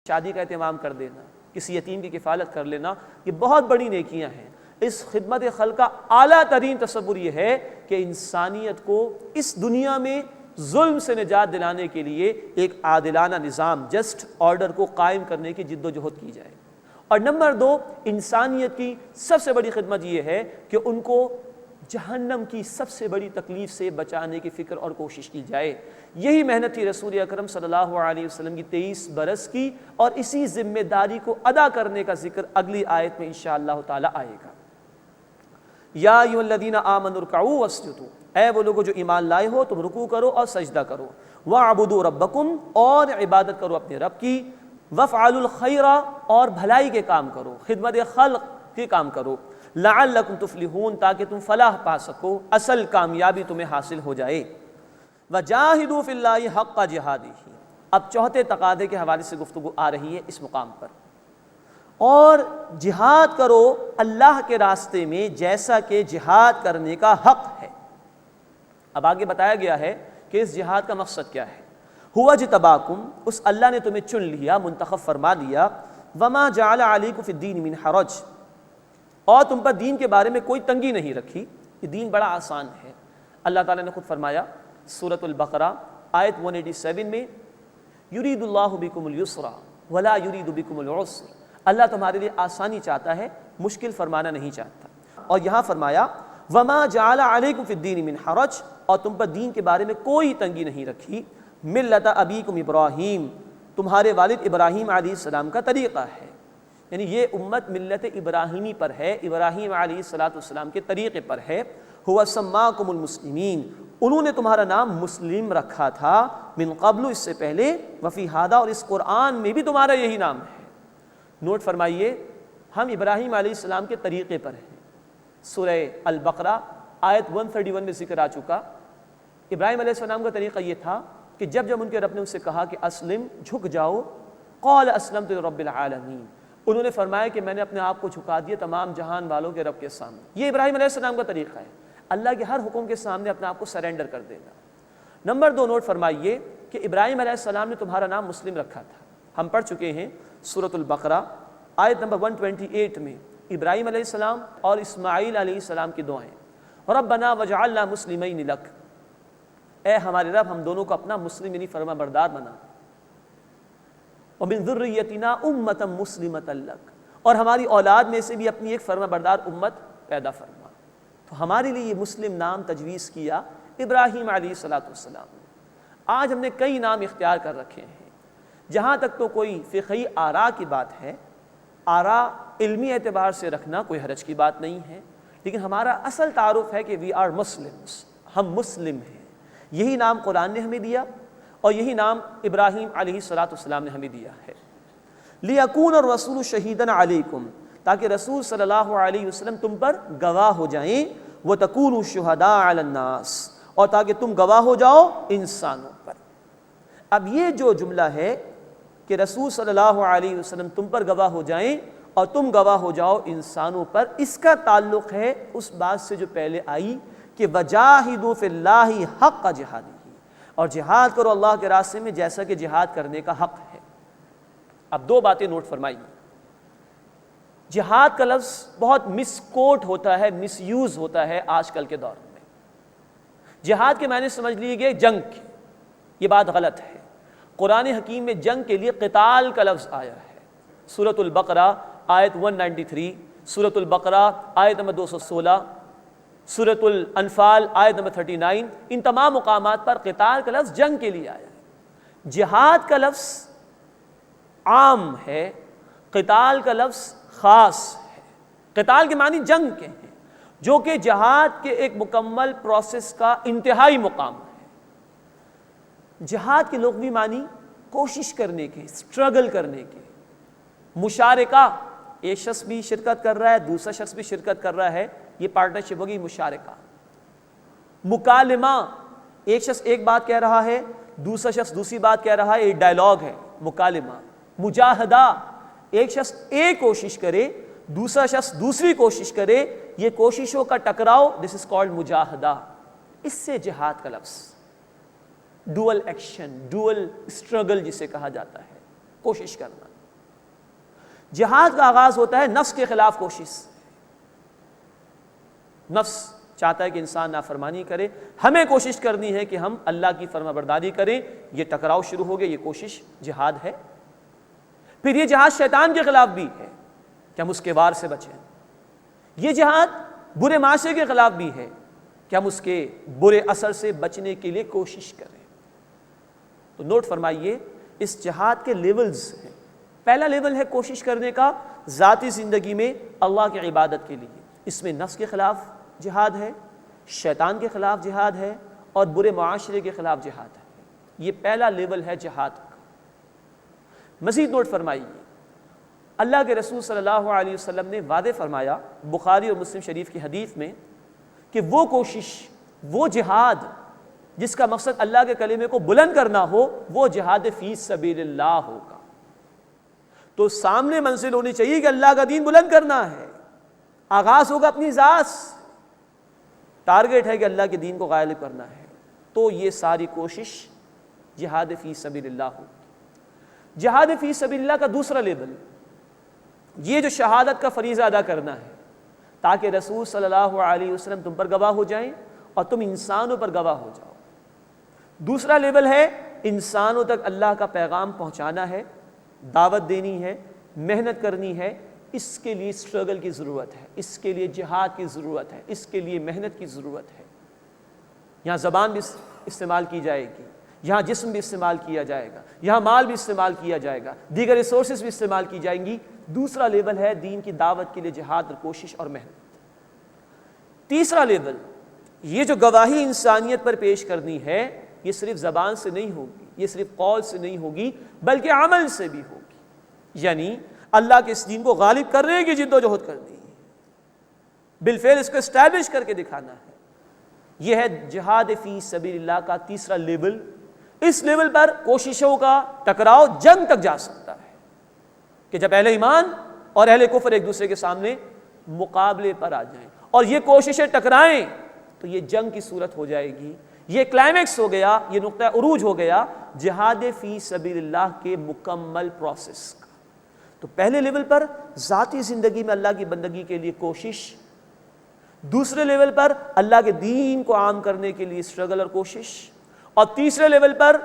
شادی کا اہتمام کر دینا، کسی یتیم کی کفالت کر لینا، یہ بہت بڑی نیکیاں ہیں۔ اس خدمت خلق کا اعلیٰ ترین تصور یہ ہے کہ انسانیت کو اس دنیا میں ظلم سے نجات دلانے کے لیے ایک عادلانہ نظام، جسٹ آرڈر کو قائم کرنے کی جد و جہد کی جائے۔ اور نمبر 2، انسانیت کی سب سے بڑی خدمت یہ ہے کہ ان کو جہنم کی سب سے بڑی تکلیف سے بچانے کی فکر اور کوشش کی جائے۔ یہی محنت تھی رسول اکرم صلی اللہ علیہ وسلم کی 23 برس کی، اور اسی ذمہ داری کو ادا کرنے کا ذکر اگلی آیت میں انشاءاللہ تعالی آئے گا۔ یا ایھا الذین آمنوا ارکعوا واسجدوا، اے وہ لوگو جو ایمان لائے ہو تم رکوع کرو اور سجدہ کرو، واعبدوا ربکم، اور عبادت کرو اپنے رب کی، وافعلوا الخیر، اور بھلائی کے کام کرو، خدمت خلق کے کام کرو، لعلکم تفلحون، تاکہ تم فلاح پا سکو، اصل کامیابی تمہیں حاصل ہو جائے۔ وجاہدوا فی اللہ حق جہادہ، اب چوتھے تقاضے کے حوالے سے گفتگو آ رہی ہے اس مقام پر، اور جہاد کرو اللہ کے راستے میں جیسا کہ جہاد کرنے کا حق ہے۔ اب آگے بتایا گیا ہے کہ اس جہاد کا مقصد کیا ہے۔ ہوا اجتباکم، اس اللہ نے تمہیں چن لیا، منتخب فرما لیا، وما جعل علیکم فی الدین من حرج، اور تم پر دین کے بارے میں کوئی تنگی نہیں رکھی، یہ دین بڑا آسان ہے۔ اللہ تعالیٰ نے خود فرمایا سورۃ البقرہ آیت 187 میں، یرید اللہ بکم الیسر ولا یرید بکم العسر، اللہ تمہارے لیے آسانی چاہتا ہے، مشکل فرمانا نہیں چاہتا۔ اور یہاں فرمایا وما جعل علیکم فی الدین من حرج، اور تم پر دین کے بارے میں کوئی تنگی نہیں رکھی، ملت ابیکم ابراہیم، تمہارے والد ابراہیم علیہ السلام کا طریقہ ہے، یعنی یہ امت ملت ابراہیمی پر ہے، ابراہیم علیہ السلام کے طریقے پر ہے۔ ہوا سماکم المسلمین، انہوں نے تمہارا نام مسلم رکھا تھا، من قبل، اس سے پہلے، وفی ھذا، اور اس قرآن میں بھی تمہارا یہی نام ہے۔ نوٹ فرمائیے، ہم ابراہیم علیہ السلام کے طریقے پر ہیں۔ سورہ البقرہ آیت 131 میں ذکر آ چکا، ابراہیم علیہ السلام کا طریقہ یہ تھا کہ جب ان کے رب نے ان سے کہا کہ اسلم، جھک جاؤ، قال اسلمت لرب العالمین، انہوں نے فرمایا کہ میں نے اپنے آپ کو جھکا دیا تمام جہان والوں کے رب کے سامنے۔ یہ ابراہیم علیہ السلام کا طریقہ ہے، اللہ کے ہر حکم کے سامنے اپنے آپ کو سرنڈر کر دینا۔ نمبر 2، نوٹ فرمائیے کہ ابراہیم علیہ السلام نے تمہارا نام مسلم رکھا تھا۔ ہم پڑھ چکے ہیں سورۃ البقرہ آیت نمبر 128 میں ابراہیم علیہ السلام اور اسماعیل علیہ السلام کی دعائیں، ربنا وجعلنا مسلمین لک، اے ہمارے رب ہم دونوں کو اپنا مسلم یعنی فرما بردار بنا، ومن ذریتنا امۃ مسلمۃ لک، اور ہماری اولاد میں سے بھی اپنی ایک فرما بردار امت پیدا فرما۔ تو ہمارے لیے یہ مسلم نام تجویز کیا ابراہیم علیہ السلام نے۔ آج ہم نے کئی نام اختیار کر رکھے ہیں۔ جہاں تک تو کوئی فقہی آراء کی بات ہے، آراء علمی اعتبار سے رکھنا کوئی حرج کی بات نہیں ہے، لیکن ہمارا اصل تعارف ہے کہ وی آر مسلمز، ہم مسلم ہیں۔ یہی نام قرآن نے ہمیں دیا، اور یہی نام ابراہیم علیہ السلام نے ہمیں دیا ہے۔ لِيَكُونَ الرَّسُولُ شَهِيدًا عَلَيْكُمْ، تاکہ رسول صلی اللہ علیہ وسلم تم پر گواہ ہو جائیں، وَتَكُونُوا شُهَدَاءَ عَلَى النَّاسِ، اور تاکہ تم گواہ ہو جاؤ انسانوں پر۔ اب یہ جو جملہ ہے کہ رسول صلی اللہ علیہ وسلم تم پر گواہ ہو جائیں اور تم گواہ ہو جاؤ انسانوں پر، اس کا تعلق ہے اس بات سے جو پہلے آئی کہ وَجَاهِدُوا فِي اللَّهِ حَقَّ جِهَادِهِ، اور جہاد کرو اللہ کے راستے میں جیسا کہ جہاد کرنے کا حق ہے۔ اب 2 باتیں نوٹ فرمائیے۔ جہاد کا لفظ بہت مس کوٹ ہوتا ہے، مس یوز ہوتا ہے آج کل کے دور میں۔ جہاد کے معنی سمجھ لیے گئے جنگ کے، یہ بات غلط ہے۔ قرآن حکیم میں جنگ کے لیے قتال کا لفظ آیا ہے۔ سورۃ البقرہ آیت 193، سورۃ البقرہ آیت نمبر 216، سورۃ الانفال آیت نمبر 39، ان تمام مقامات پر قتال کا لفظ جنگ کے لیے آیا ہے۔ جہاد کا لفظ عام ہے، قتال کا لفظ خاص ہے۔ قتال کے معنی جنگ کے ہیں، جو کہ جہاد کے ایک مکمل پروسیس کا انتہائی مقام ہے۔ جہاد کے لغوی معنی کوشش کرنے کے، اسٹرگل کرنے کے، مشارکہ، ایک شخص بھی شرکت کر رہا ہے، دوسرا شخص بھی شرکت کر رہا ہے، یہ پارٹنرشپ ہوگی، مشارکہ۔ مکالمہ، ایک شخص ایک بات کہہ رہا ہے، دوسرا شخص دوسری بات کہہ رہا ہے، یہ ڈائلاگ ہے، مکالمہ۔ مجاہدہ، ایک شخص ایک کوشش کرے، دوسرا شخص دوسری کوشش کرے، یہ کوششوں کا ٹکراؤ، دس از کالڈ مجاہدہ۔ اس سے جہاد کا لفظ ڈوئل ایکشن، ڈوئل اسٹرگل جسے کہا جاتا ہے، کوشش کرنا. جہاد کا آغاز ہوتا ہے نفس کے خلاف کوشش. نفس چاہتا ہے کہ انسان نافرمانی کرے, ہمیں کوشش کرنی ہے کہ ہم اللہ کی فرما برداری کریں. یہ ٹکراؤ شروع ہو گیا, یہ کوشش جہاد ہے. پھر یہ جہاد شیطان کے خلاف بھی ہے کہ ہم اس کے وار سے بچیں. یہ جہاد برے معاشرے کے خلاف بھی ہے کہ ہم اس کے برے اثر سے بچنے کے لیے کوشش کریں. تو نوٹ فرمائیے, اس جہاد کے لیولز ہیں. پہلا لیول ہے کوشش کرنے کا ذاتی زندگی میں اللہ کی عبادت کے لیے. اس میں نفس کے خلاف جہاد ہے, شیطان کے خلاف جہاد ہے, اور برے معاشرے کے خلاف جہاد ہے. یہ پہلا لیول ہے جہاد کا. مزید نوٹ فرمائیے, اللہ کے رسول صلی اللہ علیہ وسلم نے وعدے فرمایا بخاری اور مسلم شریف کی حدیث میں کہ وہ کوشش, وہ جہاد جس کا مقصد اللہ کے کلمے کو بلند کرنا ہو, وہ جہاد فی سبیل اللہ ہوگا. تو سامنے منزل ہونی چاہیے کہ اللہ کا دین بلند کرنا ہے. آغاز ہوگا اپنی ذات سے, ٹارگٹ ہے کہ اللہ کے دین کو غالب کرنا ہے. تو یہ ساری کوشش جہاد فی سبیل اللہ ہوگی. جہاد فی سبیل اللہ کا دوسرا لیول, یہ جو شہادت کا فریضہ ادا کرنا ہے تاکہ رسول صلی اللہ علیہ وسلم تم پر گواہ ہو جائیں اور تم انسانوں پر گواہ ہو جاؤ. دوسرا لیول ہے انسانوں تک اللہ کا پیغام پہنچانا ہے, دعوت دینی ہے, محنت کرنی ہے. اس کے لیے اسٹرگل کی ضرورت ہے, اس کے لیے جہاد کی ضرورت ہے, اس کے لیے محنت کی ضرورت ہے. یہاں زبان بھی استعمال کی جائے گی, یہاں جسم بھی استعمال کیا جائے گا, یہاں مال بھی استعمال کیا جائے گا, دیگر ریسورسز بھی استعمال کی جائیں گی. دوسرا لیول ہے دین کی دعوت کے لیے جہاد اور کوشش اور محنت. تیسرا لیول, یہ جو گواہی انسانیت پر پیش کرنی ہے, یہ صرف زبان سے نہیں ہوگی, یہ صرف قول سے نہیں ہوگی, بلکہ عمل سے بھی ہوگی. یعنی اللہ کے اس دین کو غالب کرنے کی جد و جہد کرنی ہے, بالفعل اس کو اسٹیبلش کر کے دکھانا ہے. یہ ہے جہاد فی سبیل اللہ کا تیسرا لیول. اس لیول پر کوششوں کا ٹکراؤ جنگ تک جا سکتا ہے کہ جب اہل ایمان اور اہل کفر ایک دوسرے کے سامنے مقابلے پر آ جائیں اور یہ کوششیں ٹکرائیں تو یہ جنگ کی صورت ہو جائے گی. یہ کلائمیکس ہو گیا, یہ نقطہ عروج ہو گیا جہاد فی سبیل اللہ کے مکمل پروسیس کا. تو پہلے لیول پر ذاتی زندگی میں اللہ کی بندگی کے لیے کوشش, دوسرے لیول پر اللہ کے دین کو عام کرنے کے لیے اسٹرگل اور کوشش, اور تیسرے لیول پر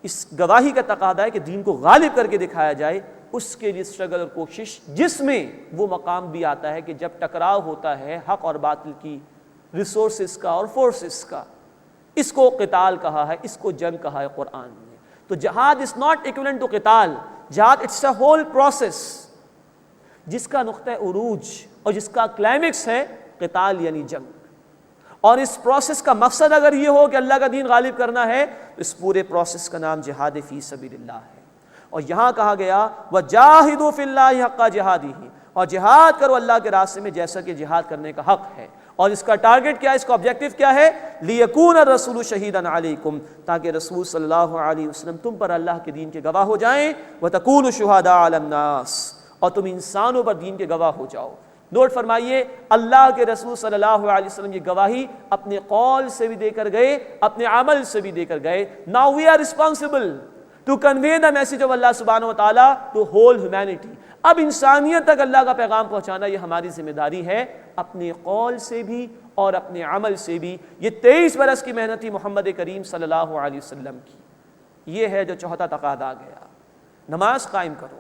اس گواہی کا تقاضا ہے کہ دین کو غالب کر کے دکھایا جائے, اس کے لیے اسٹرگل اور کوشش, جس میں وہ مقام بھی آتا ہے کہ جب ٹکراؤ ہوتا ہے حق اور باطل کی, ریسورسز کا اور فورسز کا. اس کو قتال کہا ہے, اس کو جنگ کہا ہے قرآن میں. تو جہاد از ناٹ ایکویلنٹ ٹو قتال, جہاد اٹس اے ہول پروسیس جس کا نقطہ عروج اور جس کا کلائمیکس ہے قتال یعنی جنگ. اور اس پروسیس کا مقصد اگر یہ ہو کہ اللہ کا دین غالب کرنا ہے تو اس پورے پروسیس کا نام جہاد فی سبیل اللہ ہے. اور یہاں کہا گیا وَجَاهِدُوا فِي اللَّهِ حَقَّ جِهَادِهِ, اور جہاد کرو اللہ کے راستے میں جیسا کہ جہاد کرنے کا حق ہے. اور اس کا ٹارگٹ کیا ہے, اس کا آبجیکٹو کیا ہے, لِيَكُونَ الرَّسُولُ شَهِيدًا عَلَيْكُمْ, تاکہ رسول صلی اللہ علیہ وسلم تم پر اللہ کے دین کے گواہ ہو جائیں. وَتَكُونُوا شُهَدَاءَ عَلَى النَّاسِ, اور تم انسانوں پر دین کے گواہ ہو جاؤ. نوٹ فرمائیے, اللہ کے رسول صلی اللہ علیہ وسلم یہ گواہی اپنے قول سے بھی دے کر گئے, اپنے عمل سے بھی دے کر گئے. Now we are responsible to convey the message of Allah subhanahu wa ta'ala to whole humanity. اب انسانیت تک اللہ کا پیغام پہنچانا یہ ہماری ذمہ داری ہے, اپنے قول سے بھی اور اپنے عمل سے بھی. یہ 23 برس کی محنت تھی محمد کریم صلی اللہ علیہ وسلم کی. یہ ہے جو چوتھا تقاضا گیا, نماز قائم کرو,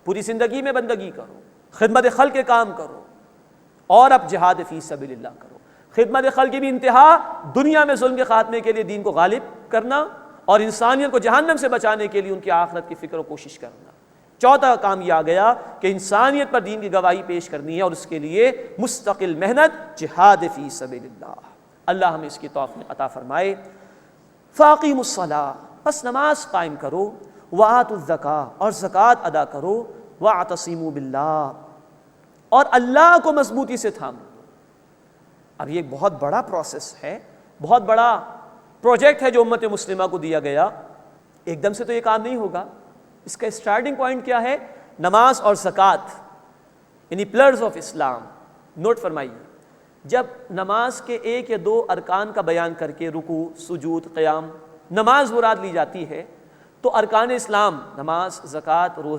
پوری زندگی میں بندگی کرو, خدمت خلق کے کام کرو, اور اب جہاد فی سبیل اللہ کرو. خدمت خلق کی بھی انتہا دنیا میں ظلم کے خاتمے کے لیے دین کو غالب کرنا, اور انسانیت کو جہنم سے بچانے کے لیے ان کی آخرت کی فکر و کوشش کرنا. چوتھا کام یہ آ گیا کہ انسانیت پر دین کی گواہی پیش کرنی ہے, اور اس کے لیے مستقل محنت, جہاد فی سبیل اللہ. اللہ ہمیں اس کی توفیق عطا فرمائے. فاقیموا الصلاۃ, بس نماز قائم کرو, وآتوا الزکاۃ, اور زکوٰۃ ادا کرو, واعتصموا باللہ, اور اللہ کو مضبوطی سے تھامو. اب یہ ایک بہت بڑا پروسیس ہے, بہت بڑا پروجیکٹ ہے جو امت مسلمہ کو دیا گیا. ایک دم سے تو یہ کام نہیں ہوگا. اس کا اسٹارٹنگ پوائنٹ کیا ہے؟ نماز اور زکوٰۃ, یعنی پلرز آف اسلام. نوٹ فرمائیے, جب نماز کے 1 یا 2 ارکان کا بیان کر کے رکوع, سجود, قیام, نماز مراد لی جاتی ہے, تو ارکان اسلام نماز، زکوٰۃ، روزہ